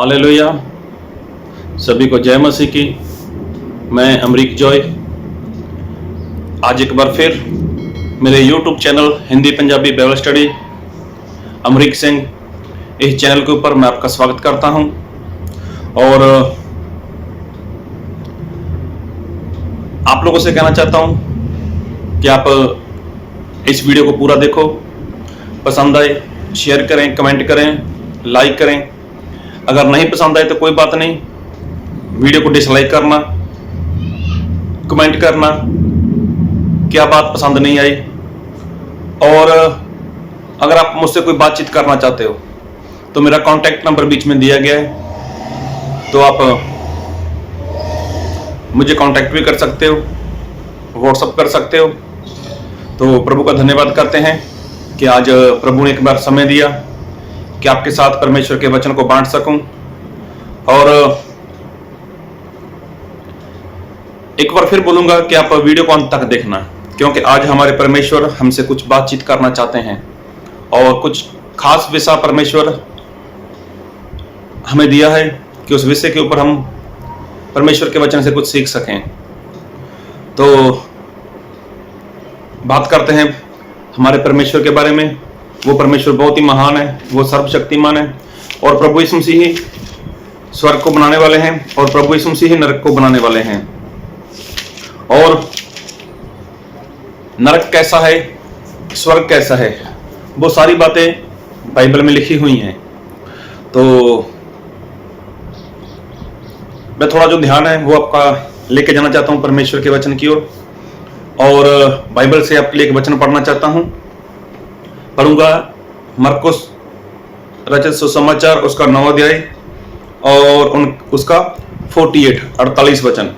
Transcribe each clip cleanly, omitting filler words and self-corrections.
Hallelujah. सभी को जय मसीह की। मैं अमरीक जॉय आज एक बार फिर मेरे YouTube channel Hindi Punjabi Bible study Amrik Singh इस चैनल के ऊपर मैं आपका स्वागत करता हूं। और आप लोगों से कहना चाहता हूं कि आप इस वीडियो को पूरा देखो, पसंद आए शेयर करें, कमेंट करें, लाइक करें। अगर नहीं पसंद आए तो कोई बात नहीं, वीडियो को डिसलाइक करना, कमेंट करना क्या बात पसंद नहीं आई। और अगर आप मुझसे कोई बातचीत करना चाहते हो तो मेरा कॉन्टैक्ट नंबर बीच में दिया गया है, तो आप मुझे कांटेक्ट भी कर सकते हो, व्हाट्सएप कर सकते हो। तो प्रभु का धन्यवाद करते हैं कि आज प्रभु ने एक बार समय दिया कि आपके साथ परमेश्वर के वचन को बांट सकूं। और एक बार फिर बोलूंगा कि आप वीडियो को अंत तक देखना, क्योंकि आज हमारे परमेश्वर हमसे कुछ बातचीत करना चाहते हैं और कुछ खास विषय परमेश्वर हमें दिया है कि उस विषय के ऊपर हम परमेश्वर के वचन से कुछ सीख सकें। तो बात करते हैं हमारे परमेश्वर के बारे में। वो परमेश्वर बहुत ही महान है, वो सर्वशक्तिमान है और प्रभु यीशु मसीह ही स्वर्ग को बनाने वाले हैं और प्रभु यीशु मसीह ही नरक को बनाने वाले हैं। और नरक कैसा है, स्वर्ग कैसा है, वो सारी बातें बाइबल में लिखी हुई हैं। तो मैं थोड़ा जो ध्यान है वो आपका लेके जाना चाहता हूं परमेश्वर के वचन की ओर, और बाइबल से आपके लिए एक वचन पढ़ना चाहता हूं। पढ़ूंगा मरकुस रचित सुसमाचार उसका 9 अध्याय और उसका 48 वचन।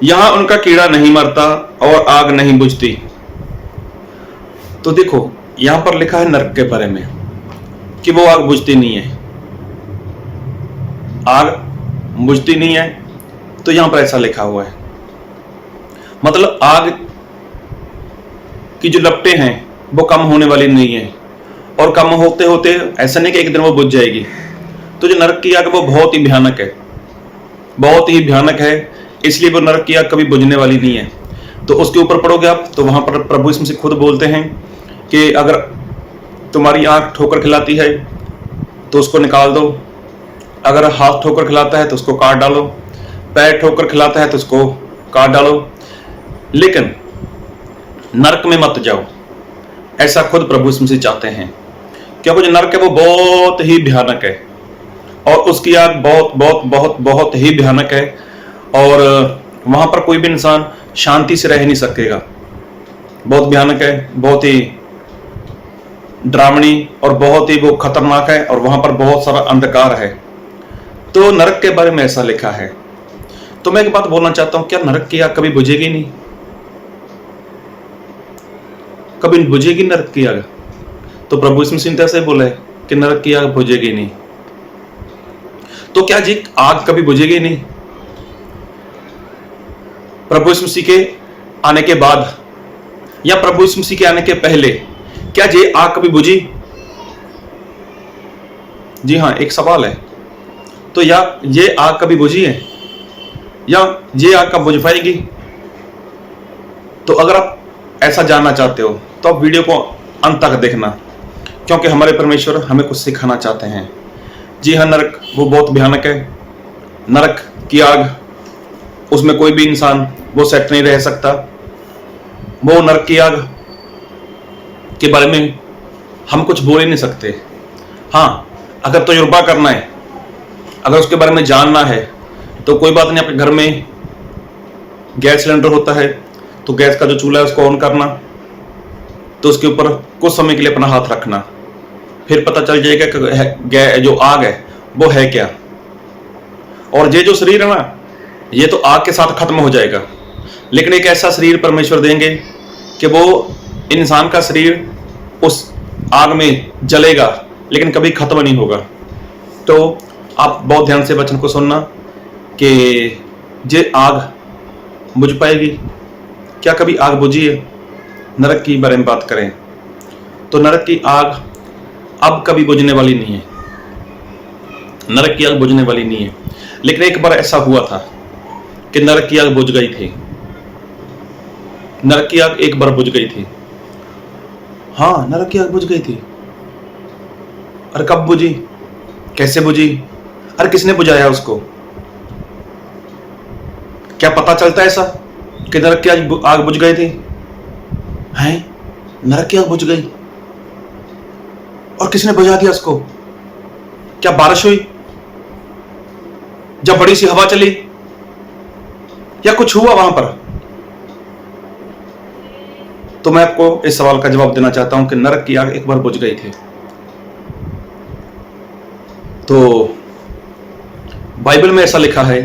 यहां उनका कीड़ा नहीं मरता और आग नहीं बुझती। तो देखो यहां पर लिखा है नरक के बारे में कि वो आग बुझती नहीं है, आग बुझती नहीं है। तो यहां पर ऐसा लिखा हुआ है, मतलब आग की जो लपटें हैं वो कम होने वाली नहीं है, और कम होते होते ऐसा नहीं कि एक दिन वो बुझ जाएगी। तो जो नरक की आग वो बहुत ही भयानक है, बहुत ही भयानक है, इसलिए वो नरक की आग कभी बुझने वाली नहीं है। तो उसके ऊपर पढ़ोगे आप तो वहां पर प्रभु यीशु मसीह खुद बोलते हैं कि अगर तुम्हारी आंख ठोकर खिलाती है तो उसको निकाल दो, अगर हाथ ठोकर खिलाता है तो उसको काट डालो, पैर ठोकर खिलाता है तो उसको काट डालो, लेकिन नरक में मत जाओ, ऐसा खुद प्रभु यीशु मसीह चाहते हैं। क्योंकि जो नरक है वो बहुत ही भयानक है और उसकी आग बहुत बहुत बहुत बहुत ही भयानक है, और वहां पर कोई भी इंसान शांति से रह नहीं सकेगा। बहुत भयानक है, बहुत ही डरावनी और बहुत ही वो खतरनाक है, और वहां पर बहुत सारा अंधकार है। तो नरक के बारे में ऐसा लिखा है। तो मैं एक बात बोलना चाहता हूं, क्या नरक की आग कभी बुझेगी नहीं? कभी बुझेगी नरक की आग? तो प्रभु यीशु मसीह ने ऐसे बोला है कि नरक की आग बुझेगी नहीं। तो क्या जी आग कभी बुझेगी नहीं? प्रभु यीशु मसीह के आने के बाद या प्रभु यीशु मसीह के आने के पहले क्या ये आग कभी बुझी? जी हाँ, एक सवाल है। तो या ये आग कभी बुझी है या ये आग कब बुझ पाएगी? तो अगर आप ऐसा जानना चाहते हो तो आप वीडियो को अंत तक देखना, क्योंकि हमारे परमेश्वर हमें कुछ सिखाना चाहते हैं। जी हाँ, नरक वो बहुत भयानक है। नरक की आग, उसमें कोई भी इंसान वो सेट नहीं रह सकता। वो नरक की आग के बारे में हम कुछ बोल ही नहीं सकते। हाँ, अगर तजुर्बा करना है, अगर उसके बारे में जानना है तो कोई बात नहीं, आपके घर में गैस सिलेंडर होता है तो गैस का जो चूल्हा है उसको ऑन करना, तो उसके ऊपर कुछ समय के लिए अपना हाथ रखना, फिर पता चल जाएगा कि जो आग है वो है क्या। और ये जो शरीर है ना, ये तो आग के साथ खत्म हो जाएगा, लेकिन एक ऐसा शरीर परमेश्वर देंगे कि वो इंसान का शरीर उस आग में जलेगा लेकिन कभी खत्म नहीं होगा। तो आप बहुत ध्यान से वचन को सुनना कि ये आग बुझ पाएगी? क्या कभी आग बुझी है? नरक की बारे में बात करें तो नरक की आग अब कभी बुझने वाली नहीं है। नरक की आग बुझने वाली नहीं है। लेकिन एक बार ऐसा हुआ था कि नरक की आग बुझ गई थी। नरक की आग एक बार बुझ गई थी। हाँ, नरक की आग बुझ गई थी। और कब बुझी, कैसे बुझी, अरे किसने बुझाया उसको? क्या पता चलता है ऐसा कि नरक की आग बुझ गई थी? हैं, नरक की आग बुझ गई और किसने बुझा दिया उसको? क्या बारिश हुई, जब बड़ी सी हवा चली, या कुछ हुआ वहां पर? तो मैं आपको इस सवाल का जवाब देना चाहता हूं कि नरक की आग एक बार बुझ गई थी। तो बाइबल में ऐसा लिखा है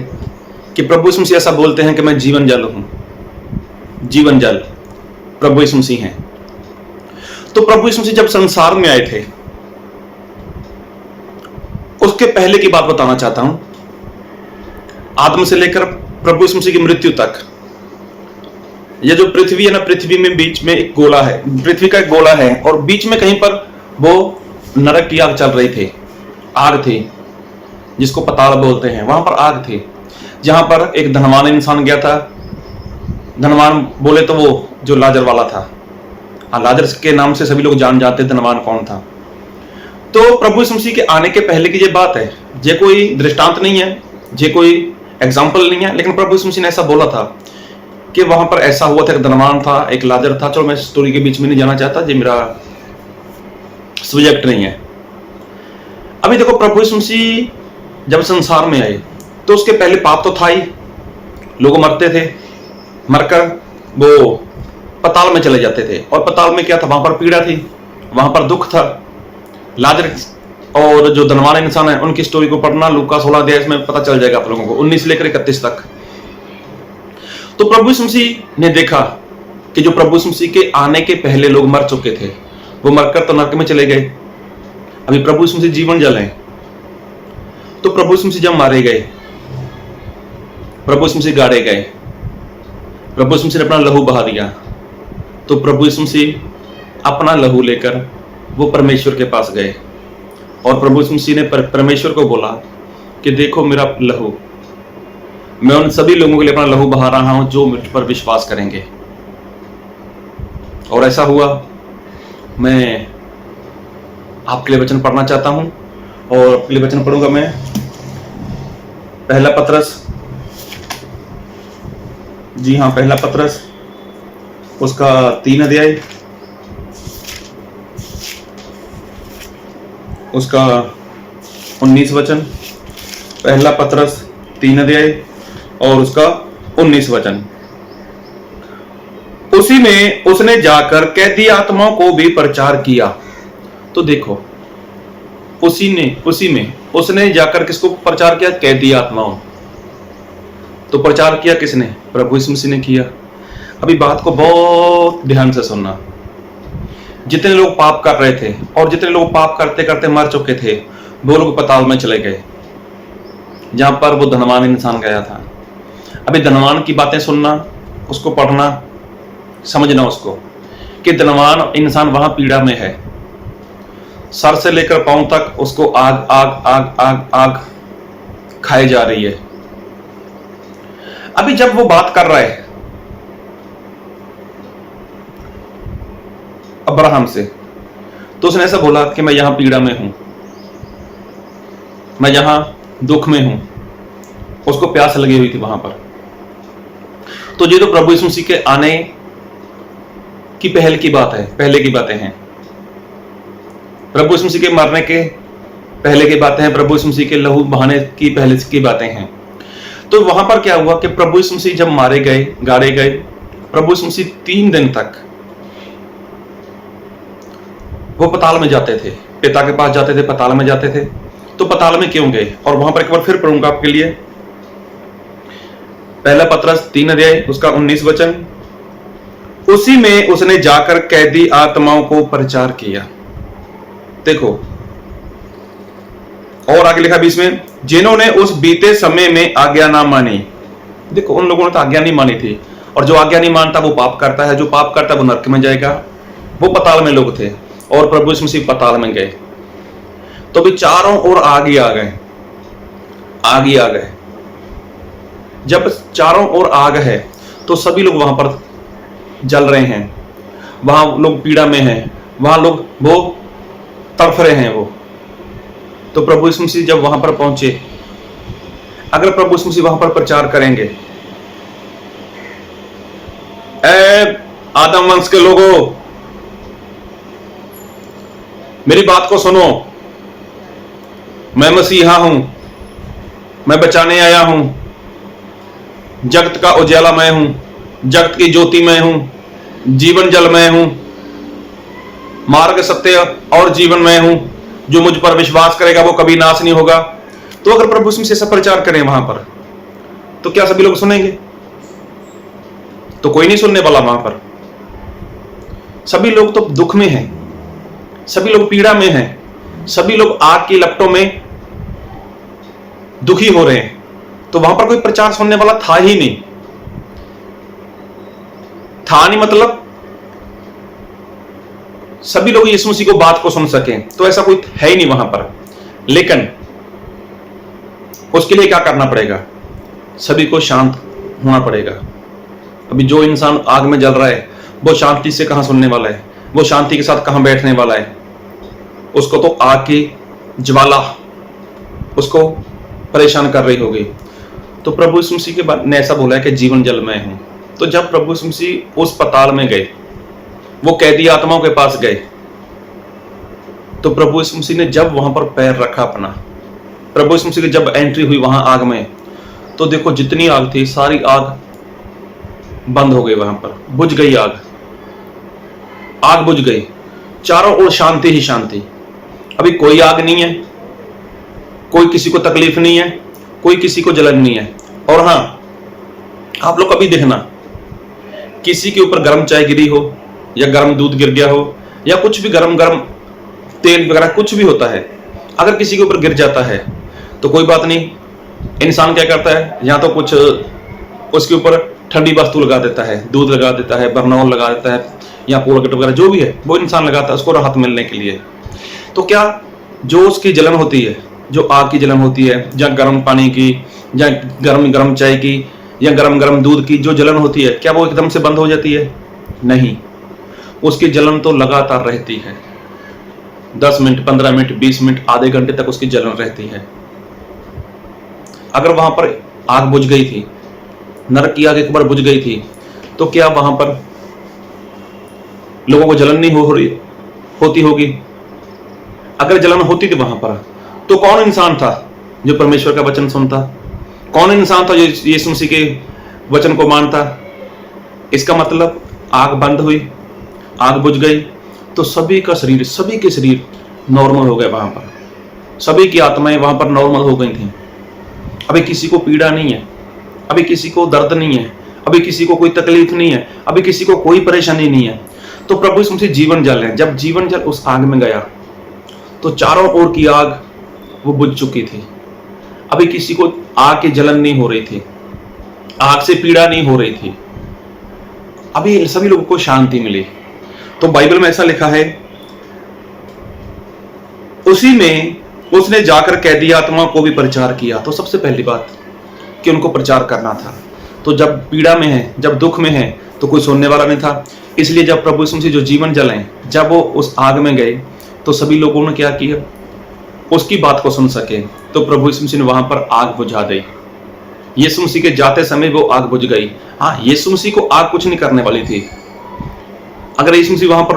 कि प्रभु यीशु मसीह ऐसा बोलते हैं कि मैं जीवन जल हूं। जीवन जल प्रभु यीशु मसीह हैं। तो प्रभु यीशु मसीह जब संसार में आए थे, उसके पहले की बात बताना चाहता हूं। आदम से लेकर प्रभु यीशु मसीह की मृत्यु तक, ये जो पृथ्वी है ना, पृथ्वी में बीच में एक गोला है, पृथ्वी का एक गोला है, और बीच में कहीं पर वो नरक की आग चल रही थी, आग थी, जिसको पताल बोलते हैं। वहां पर आग थी, जहां पर एक धनवान इंसान गया था। धनवान बोले तो वो जो लाजर वाला था, हाँ, लाजर के नाम से सभी लोग जान जाते धनवान कौन था। तो प्रभु यीशु मसीह के आने के पहले की ये बात है, ये कोई दृष्टांत नहीं है, ये कोई एग्जाम्पल नहीं है, लेकिन प्रभु यीशु मसीह ने ऐसा बोला था कि वहां पर ऐसा हुआ था, एक धनवान था, एक लाजर था। चलो मैं स्टोरी के बीच में नहीं जाना चाहता, ये मेरा सब्जेक्ट नहीं है। अभी देखो, प्रभु यीशु मसीह जब संसार में आए तो उसके पहले पाप तो था ही, लोग मरते थे, मरकर वो पताल में चले जाते थे। और पताल में क्या था? वहां पर पीड़ा थी, वहां पर दुख था। लाजर और जो धनवान इंसान है, उनकी स्टोरी को पढ़ना, लूका 16 अध्याय, इसमें पता चल जाएगा आप लोगों को, 19 से लेकर 31 तक। तो प्रभु यीशु मसीह ने देखा कि जो प्रभु यीशु मसीह के आने के पहले लोग मर चुके थे, वो मरकर तो नरक में चले गए। अभी प्रभु यीशु मसीह जीवन जल हैं। तो प्रभु यीशु मसीह जब मारे गए, प्रभु यीशु मसीह गाड़े गए, प्रभु यीशु मसीह ने अपना लहू बहा दिया, तो प्रभु यीशु मसीह अपना लहू लेकर वो परमेश्वर के पास गए। और प्रभु यीशु मसीह ने परमेश्वर को बोला कि देखो मेरा लहू, मैं उन सभी लोगों के लिए अपना लहू बहा रहा हूं जो मुझ पर विश्वास करेंगे। और ऐसा हुआ। मैं आपके लिए वचन पढ़ना चाहता हूं, और आपके लिए वचन पढ़ूंगा मैं पहला पतरस, जी हाँ, पहला पतरस उसका 3 अध्याय, उसका 19 वचन। पहला पतरस 3 अध्याय और उसका 19 वचन। उसी में उसने जाकर कैदी आत्माओं को भी प्रचार किया। तो देखो, उसी में उसने जाकर किसको प्रचार किया? कैदी आत्माओं। तो प्रचार किया किसने? प्रभु यीशु मसीह ने किया। अभी बात को बहुत ध्यान से सुनना। जितने लोग पाप कर रहे थे और जितने लोग पाप करते करते मर चुके थे, वो लोग पताल में चले गए, जहां पर वो धनवान इंसान गया था। अभी धनवान की बातें सुनना, उसको पढ़ना, समझना उसको, कि धनवान इंसान वहां पीड़ा में है, सर से लेकर पांव तक उसको आग आग आग आग आग खाई जा रही है। अभी जब वो बात कर रहा है अब्राहम से, तो उसने ऐसा बोला कि मैं यहां पीड़ा में हूं, मैं यहां दुख में हूं। उसको प्यास लगी हुई थी वहां पर। तो ये तो प्रभु यीशु मसीह के आने की पहले की बात है, पहले की बातें हैं। प्रभु यीशु मसीह के मरने के पहले की बातें हैं, प्रभु यीशु मसीह के लहू बहाने की पहले की बातें हैं। तो वहां पर क्या हुआ कि प्रभु यीशु मसीह जब मारे गए, गाड़े गए, प्रभु यीशु मसीह 3 दिन तक वो पताल में जाते थे, पिता के पास जाते थे, पताल में जाते थे। तो पताल में क्यों गए? और वहां पर एक बार फिर पढ़ूंगा आपके लिए, पहला पतरस 3 अध्याय उसका 19 वचन। उसी में उसने जाकर कैदी आत्माओं को प्रचार किया। देखो, और आगे लिखा 20 में, जिन्होंने उस बीते समय में आज्ञा ना मानी। देखो, उन लोगों ने तो आज्ञा नहीं मानी थी, और जो आज्ञा नहीं मानता वो पाप करता है, जो पाप करता है वो नरक में जाएगा। वो पताल में लोग थे और प्रभु यीशु मसीह पताल में गए। तो भी चारों ओर आग ही आ गए, आग ही आग है। जब चारों ओर आग है तो सभी लोग वहां पर जल रहे हैं, वहां लोग पीड़ा में हैं, वहां लोग वो तड़फ रहे हैं वो। तो प्रभु यीशु मसीह जब वहां पर पहुंचे, अगर प्रभु यीशु मसीह वहां पर प्रचार करेंगे, ए आदम वंश के लोगों, मेरी बात को सुनो, मैं मसीहा हूं, मैं बचाने आया हूं, जगत का उजाला मैं हूं, जगत की ज्योति मैं हूं, जीवन जल मैं हूं, मार्ग सत्य और जीवन मैं हूं, जो मुझ पर विश्वास करेगा वो कभी नाश नहीं होगा। तो अगर प्रभु यीशु मसीह ऐसा प्रचार करें वहां पर, तो क्या सभी लोग सुनेंगे? तो कोई नहीं सुनने वाला वहां पर। सभी लोग तो दुख में हैं, सभी लोग पीड़ा में हैं, सभी लोग आग की लपटों में दुखी हो रहे हैं। तो वहां पर कोई प्रचार सुनने वाला था ही नहीं। था नहीं मतलब सभी लोग यीशु मसीह को बात को सुन सकें, तो ऐसा कोई है ही नहीं वहां पर। लेकिन उसके लिए क्या करना पड़ेगा? सभी को शांत होना पड़ेगा। अभी जो इंसान आग में जल रहा है वो शांति से कहां सुनने वाला है? वो शांति के साथ कहां बैठने वाला है? उसको तो आग की ज्वाला उसको परेशान कर रही होगी। तो प्रभु यीशु मसीह के बाद ने ऐसा बोला है कि जीवन जल मैं हूं। तो जब प्रभु यीशु मसीह उस पाताल में गए, वो कैदी आत्माओं के पास गए, तो प्रभु यीशु मसीह ने जब वहां पर पैर रखा अपना, प्रभु यीशु मसीह की जब एंट्री हुई वहां आग में, तो देखो जितनी आग थी सारी आग बंद हो गई, वहां पर बुझ गई आग बुझ गई। चारों ओर शांति ही शांति। अभी कोई आग नहीं है, कोई किसी को तकलीफ नहीं है, कोई किसी को जलन नहीं है। और हां, आप लोग कभी देखना, किसी के ऊपर गर्म चाय गिरी हो या गर्म दूध गिर गया हो या कुछ भी गर्म तेल वगैरह कुछ भी होता है, अगर किसी के ऊपर गिर जाता है तो कोई बात नहीं, इंसान क्या करता है, या तो कुछ उसके ऊपर ठंडी वस्तु लगा देता है, दूध लगा देता है, बर्नौल लगा देता है, या कोलगेट वगैरह जो भी है वो इंसान लगाता है उसको राहत मिलने के लिए। तो क्या जो उसकी जलन होती है, जो आग की जलन होती है, या गर्म पानी की, या गर्म चाय की, या गर्म दूध की जो जलन होती है, क्या वो एकदम से बंद हो जाती है? नहीं, उसकी जलन तो लगातार रहती है। 10 मिनट, 15 मिनट, 20 मिनट, आधे घंटे तक उसकी जलन रहती है। अगर वहां पर आग बुझ गई थी, नरक की आग एक बार बुझ गई थी, तो क्या वहां पर लोगों को जलन नहीं होती होगी? अगर जलन होती थी वहां पर, तो कौन इंसान था जो परमेश्वर का वचन सुनता? कौन इंसान था जो यीशु मसीह के वचन को मानता? इसका मतलब आग बंद हुई, आग बुझ गई, तो सभी के शरीर नॉर्मल हो गए। वहां पर सभी की आत्माएं वहां पर नॉर्मल हो गई थी। अभी किसी को पीड़ा नहीं है, अभी किसी को दर्द नहीं है, अभी किसी को कोई तकलीफ नहीं है, अभी किसी को कोई परेशानी नहीं है। तो प्रभु यीशु मसीह जीवन जल है, जब जीवन जल उस आग में गया तो चारों ओर की आग वो बुझ चुकी थी। अभी किसी को आग की जलन नहीं हो रही थी, आग से पीड़ा नहीं हो रही थी, अभी सभी लोगों को शांति मिली। तो बाइबल में ऐसा लिखा है, उसी में उसने जाकर कैदी आत्मा को भी प्रचार किया। तो सबसे पहली बात कि उनको प्रचार करना था। तो जब पीड़ा में है, जब दुख में है, तो कोई सुनने वाला नहीं था। इसलिए जब प्रभु यीशु मसीह जो जीवन जल है, जब वो उस आग में गए, तो सभी लोगों ने क्या किया? उसकी बात को सुन सके। तो प्रभु यीशु मसीह ने वहां पर आग बुझा दी। यीशु मसीह के जाते समय वो आग बुझ गई। हाँ, यीशु मसीह को आग कुछ नहीं करने वाली थी। अगर यीशु मसीह वहां पर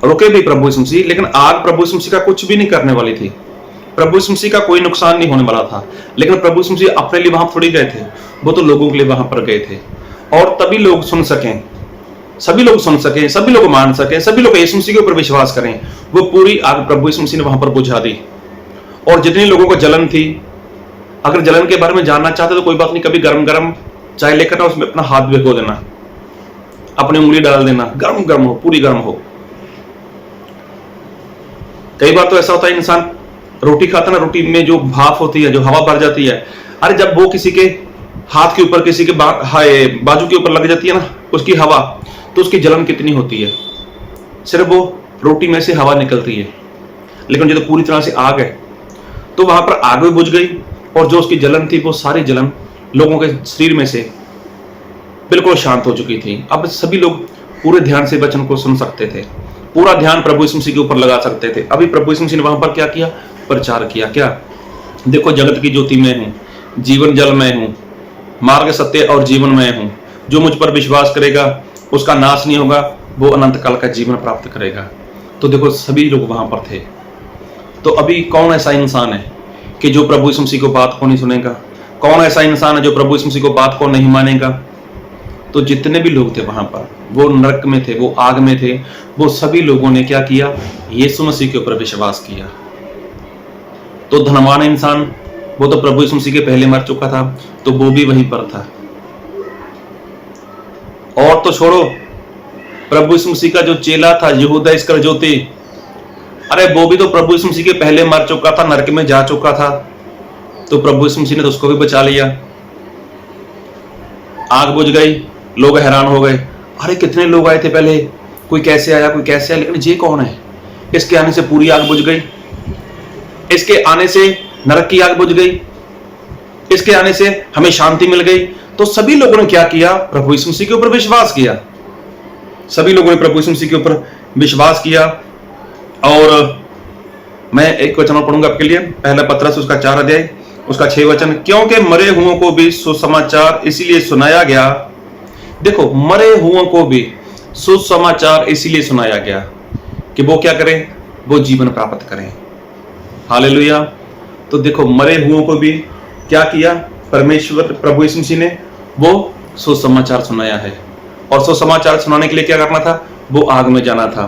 रुके भी प्रभु यीशु मसीह, लेकिन आग प्रभु यीशु मसीह का कुछ भी नहीं करने वाली थी। प्रभु यीशु मसीह का कोई नुकसान नहीं होने वाला था। लेकिन प्रभु यीशु मसीह अपने लिए वहां थोड़ी गए थे, वो तो लोगों के लिए वहां पर गए थे। और तभी लोग सुन सकें, सभी लोग सुन सकें, सभी लोग मान सकें, सभी लोग यीशु मसीह के ऊपर विश्वास करें। वो पूरी आग प्रभु यीशु मसीह ने वहां पर बुझा दी। और जितनी लोगों को जलन थी, अगर जलन के बारे में जानना चाहते तो कोई बात नहीं, कभी गरम चाय लेकर ना उसमें अपना हाथ भिगो देना, अपनी उंगली डाल देना, गरम हो, पूरी गरम हो। कई बार तो ऐसा होता है, इंसान रोटी खाता ना, रोटी में जो भाप होती है, जो हवा भर जाती है, अरे जब वो किसी के हाथ के ऊपर, किसी के बाजू के ऊपर लग जाती है ना उसकी हवा, तो उसकी जलन कितनी होती है। सिर्फ वो रोटी में से हवा निकलती है, लेकिन जो तो पूरी तरह से आग है, तो वहां पर आग भी बुझ गई, और जो उसकी जलन थी वो सारी जलन लोगों के शरीर में से बिल्कुल शांत हो चुकी थी। अब सभी लोग पूरे ध्यान से वचन को सुन सकते थे, पूरा ध्यान प्रभु यीशु मसीह के ऊपर लगा सकते थे। अभी प्रभु यीशु मसीह ने वहां पर क्या किया? प्रचार किया। क्या? देखो, जगत की ज्योति मैं हूं, जीवन जल मैं हूं, मार्ग सत्य और जीवन मैं हूं। जो मुझ पर विश्वास करेगा उसका नाश नहीं होगा, वो अनंत काल का जीवन प्राप्त करेगा। तो देखो, सभी लोग वहां पर थे। तो अभी कौन ऐसा इंसान है कि जो प्रभु यीशु मसीह को बात को नहीं सुनेगा? कौन ऐसा इंसान है जो प्रभु यीशु मसीह को बात को नहीं मानेगा? तो जितने भी लोग थे वहां पर, वो नरक में थे, वो आग में थे, वो सभी लोगों ने क्या किया? यीशु मसीह के ऊपर विश्वास किया। तो धनवान इंसान, वो तो प्रभु यीशु मसीह के पहले मर चुका था, तो वो भी वहीं पर था। और तो छोड़ो, प्रभु यीशु मसीह का जो चेला था यहूदा इस्करियोती, अरे वो भी तो प्रभु यीशु मसीह के पहले मर चुका था, नरक में जा चुका था। तो प्रभु यीशु मसीह ने तो उसको भी बचा लिया। आग बुझ गई, लोग हैरान हो गए, अरे कितने लोग आए थे पहले, कोई कैसे आया, कोई कैसे आया, लेकिन ये कौन है? इसके आने से पूरी आग बुझ गई, इसके आने से नरक की आग बुझ गई, इसके आने से हमें शांति मिल गई। तो सभी लोगों ने क्या किया? प्रभु यीशु मसीह के ऊपर विश्वास किया। सभी लोगों ने प्रभु यीशु मसीह के ऊपर विश्वास किया। और मैं एक वचन और पढ़ूंगा आपके लिए, पहला पत्रस उसका 4 अध्याय उसका 6 वचन। क्योंकि मरे हुओं को भी सुसमाचार इसीलिए सुनाया गया। देखो, मरे हुओं को भी सुसमाचार इसीलिए सुनाया गया कि वो क्या करें? वो जीवन प्राप्त करें। हालेलुया। तो देखो, मरे हुओं को भी क्या किया? परमेश्वर प्रभु यीशु मसीह ने वो सुसमाचार सुनाया है। और सुसमाचार सुनाने के लिए क्या करना था? वो आग में जाना था।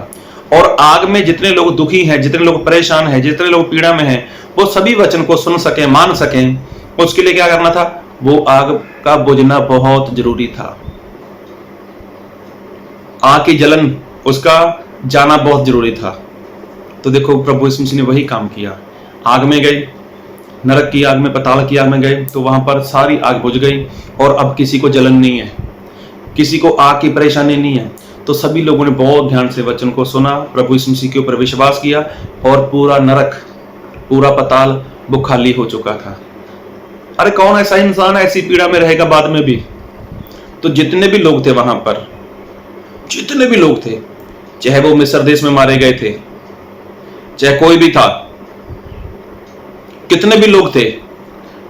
और आग में जितने लोग दुखी हैं, जितने लोग परेशान हैं, जितने लोग पीड़ा में हैं, वो सभी वचन को सुन सकें, मान सकें, उसके लिए क्या करना था? वो आग का बुझना बहुत जरूरी था। आग की जलन, उसका जाना बहुत जरूरी था। तो देखो, प्रभु यीशु मसीह ने वही काम किया। आग में गए, नरक की आग में, पाताल की आग में गए, तो वहां पर सारी आग बुझ गई, और अब किसी को जलन नहीं है, किसी को आग की परेशानी नहीं है। तो सभी लोगों ने बहुत ध्यान से वचन को सुना, प्रभु यीशु मसीह के ऊपर विश्वास किया, और पूरा नरक, पूरा पाताल वो खाली हो चुका था। अरे कौन ऐसा इंसान ऐसी पीड़ा में रहेगा बाद में भी? तो जितने भी लोग थे वहां पर, जितने भी लोग थे, चाहे वो मिस्र देश में मारे गए थे, चाहे कोई भी था, कितने भी लोग थे,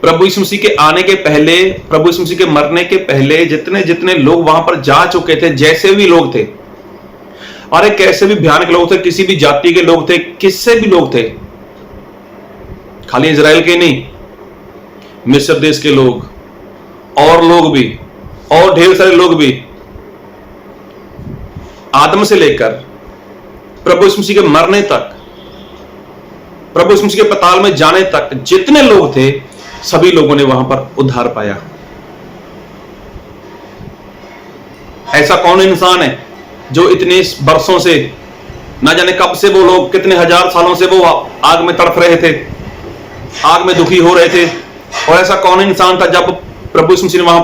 प्रभु यीशु मसीह के आने के पहले, प्रभु यीशु मसीह के मरने के पहले जितने जितने लोग वहां पर जा चुके थे, जैसे भी लोग थे, अरे कैसे भी भयानक लोग थे, किसी भी जाति के लोग थे, किससे भी लोग थे, खाली इजराइल के नहीं, मिस्र देश के लोग, और लोग भी, और ढेर सारे लोग भी, आदम से लेकर प्रभु यीशु मसीह के मरने तक, प्रभु यीशु मसीह के पाताल में जाने तक जितने लोग थे, सभी लोगों ने वहां पर उद्धार पाया। ऐसा कौन इंसान है जो इतने वर्षों से, ना जाने कब से वो लोग, कितने हजार सालों से वो आग में तड़प रहे थे, आग में दुखी हो रहे थे, और ऐसा कौन इंसान था जब प्रभु यीशु मसीह वहां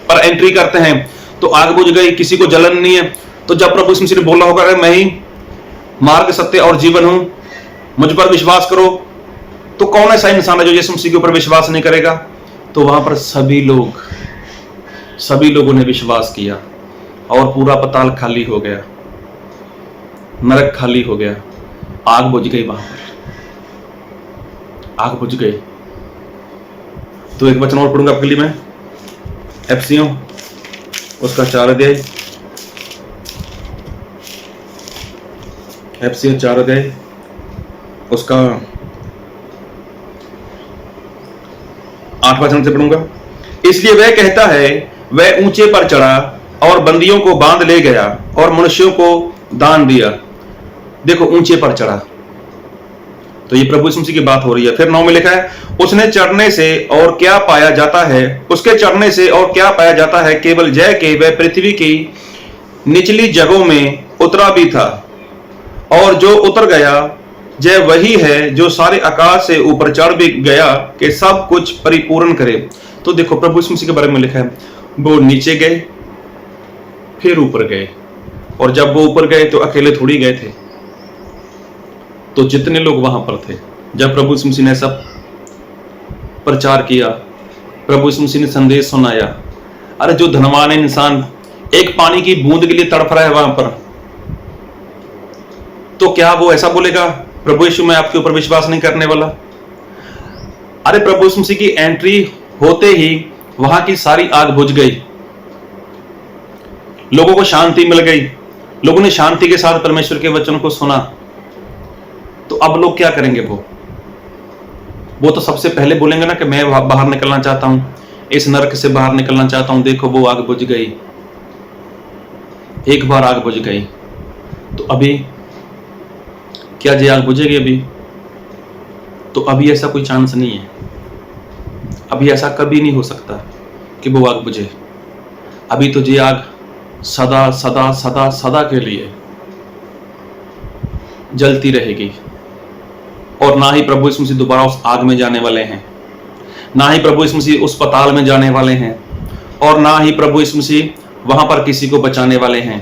पर एंट्री करते हैं तो आग बुझ गई, किसी को जलन नहीं है। तो जब प्रभु यीशु मसीह ने बोला होगा, मैं ही मार्ग सत्य और जीवन हूं, मुझ पर विश्वास करो, तो कौन ऐसा इंसान है जो यीशु मसीह के ऊपर विश्वास नहीं करेगा? तो वहां पर सभी लोगों ने विश्वास किया, और पूरा पाताल खाली हो गया, नरक खाली हो गया, आग बुझ गई, वहां पर आग बुझ गई। तो एक वचन और पढ़ूंगा आपके लिए मैं, एफिसियों उसका 4 अध्याय, एफिसियों 4 अध्याय उसका 8 वचन से पढ़ूंगा। इसलिए वह कहता है, वह ऊंचे पर चढ़ा और बंदियों को बांध ले गया और मनुष्यों को दान दिया। देखो, ऊंचे पर चढ़ा, तो ये प्रभु यीशु मसीह की बात हो रही है। फिर 9 में लिखा है, उसने चढ़ने से और क्या पाया जाता है, उसके चढ़ने से और क्या पाया जाता है, केवल जय के वह पृथ्वी की निचली जगहों में उतरा भी था, और जो उतर गया जय वही है जो सारे आकाश से ऊपर चढ़ भी गया कि सब कुछ परिपूर्ण करे। तो देखो, प्रभु यीशु मसीह के बारे में लिखा है, वो नीचे गए फिर ऊपर गए, और जब वो ऊपर गए तो अकेले थोड़ी गए थे, तो जितने लोग वहां पर थे जब प्रभु यीशु मसीह ने सब प्रचार किया, प्रभु यीशु मसीह ने संदेश सुनाया, अरे जो धनवान इंसान एक पानी की बूंद के लिए तड़प रहा है वहां पर, तो क्या वो ऐसा बोलेगा प्रभु यीशु मैं आपके ऊपर विश्वास नहीं करने वाला? अरे प्रभु यीशु मसीह की एंट्री होते ही वहां की सारी आग बुझ गई, लोगों को शांति मिल गई, लोगों ने शांति के साथ परमेश्वर के वचन को सुना। तो अब लोग क्या करेंगे? वो तो सबसे पहले बोलेंगे ना कि मैं बाहर निकलना चाहता हूं, इस नरक से बाहर निकलना चाहता हूं, देखो वो आग बुझ गई। एक बार आग बुझ गई तो अभी क्या ये आग बुझेगी? तो अभी ऐसा कोई चांस नहीं है, अभी ऐसा कभी नहीं हो सकता कि वो आग बुझे। अभी तो ये आग सदा सदा सदा सदा के लिए जलती रहेगी, और ना ही प्रभु यीशु मसीह दोबारा उस आग में जाने वाले हैं, ना ही प्रभु यीशु मसीह उस पताल में जाने वाले हैं, और ना ही प्रभु यीशु मसीह वहां पर किसी को बचाने वाले हैं।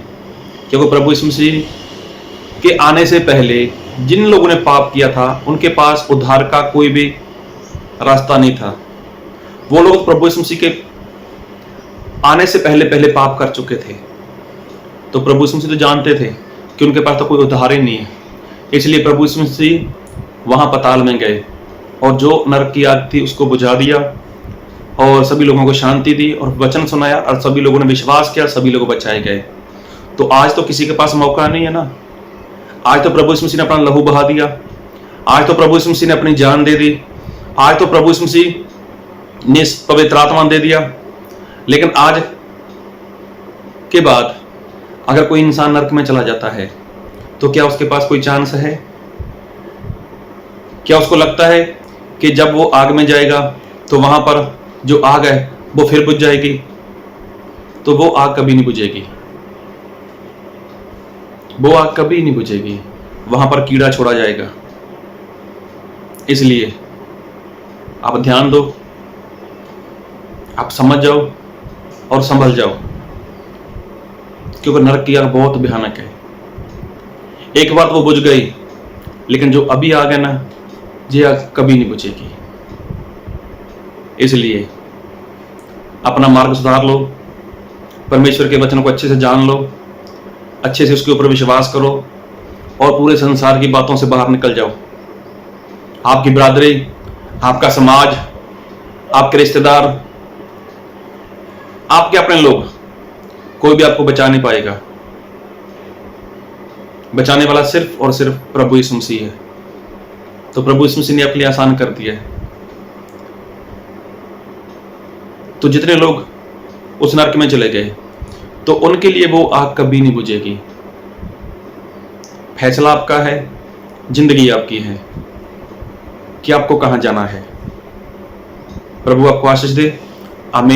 क्योंकि प्रभु यीशु मसीह के आने से पहले जिन लोगों ने पाप किया था उनके पास उद्धार का कोई भी रास्ता नहीं था। वो लोग प्रभु यीशु मसीह के आने से पहले पहले पाप कर चुके थे, तो प्रभु यीशु मसीह तो जानते थे कि उनके पास तो कोई उद्धार ही नहीं है। इसलिए प्रभु यीशु मसीह वहां पताल में गए और जो नरक की आग थी उसको बुझा दिया, और सभी लोगों को शांति दी और वचन सुनाया, और सभी लोगों ने विश्वास किया, सभी लोग बचाए गए। तो आज तो किसी के पास मौका नहीं है ना। आज तो प्रभु यीशु मसीह ने अपना लहू बहा दिया, आज तो प्रभु यीशु मसीह ने अपनी जान दे दी, आज तो प्रभु यीशु मसीह ने पवित्र आत्मा दे दिया। लेकिन आज के बाद अगर कोई इंसान नरक में चला जाता है तो क्या उसके पास कोई चांस है? क्या उसको लगता है कि जब वो आग में जाएगा तो वहां पर जो आग है वो फिर बुझ जाएगी? तो वो आग कभी नहीं बुझेगी, वो आग कभी नहीं बुझेगी, वहां पर कीड़ा छोड़ा जाएगा। इसलिए आप ध्यान दो, आप समझ जाओ और संभल जाओ, क्योंकि नरक की आग बहुत भयानक है। एक बात वो बुझ गई, लेकिन जो अभी आग है ना, ये आग कभी नहीं बुझेगी। इसलिए अपना मार्ग सुधार लो, परमेश्वर के वचन को अच्छे से जान लो, अच्छे से उसके ऊपर विश्वास करो, और पूरे संसार की बातों से बाहर निकल जाओ। आपकी बिरादरी, आपका समाज, आपके रिश्तेदार, आपके अपने लोग, कोई भी आपको बचा नहीं पाएगा। बचाने वाला सिर्फ और सिर्फ प्रभु यीशु मसीह है। तो प्रभु यीशु मसीह ने आपके लिए आसान कर दिया है। तो जितने लोग उस नरक में चले गए, तो उनके लिए वो आग कभी नहीं बुझेगी। फैसला आपका है, जिंदगी आपकी है कि आपको कहां जाना है। प्रभु आपको आशीष दे। आमीन।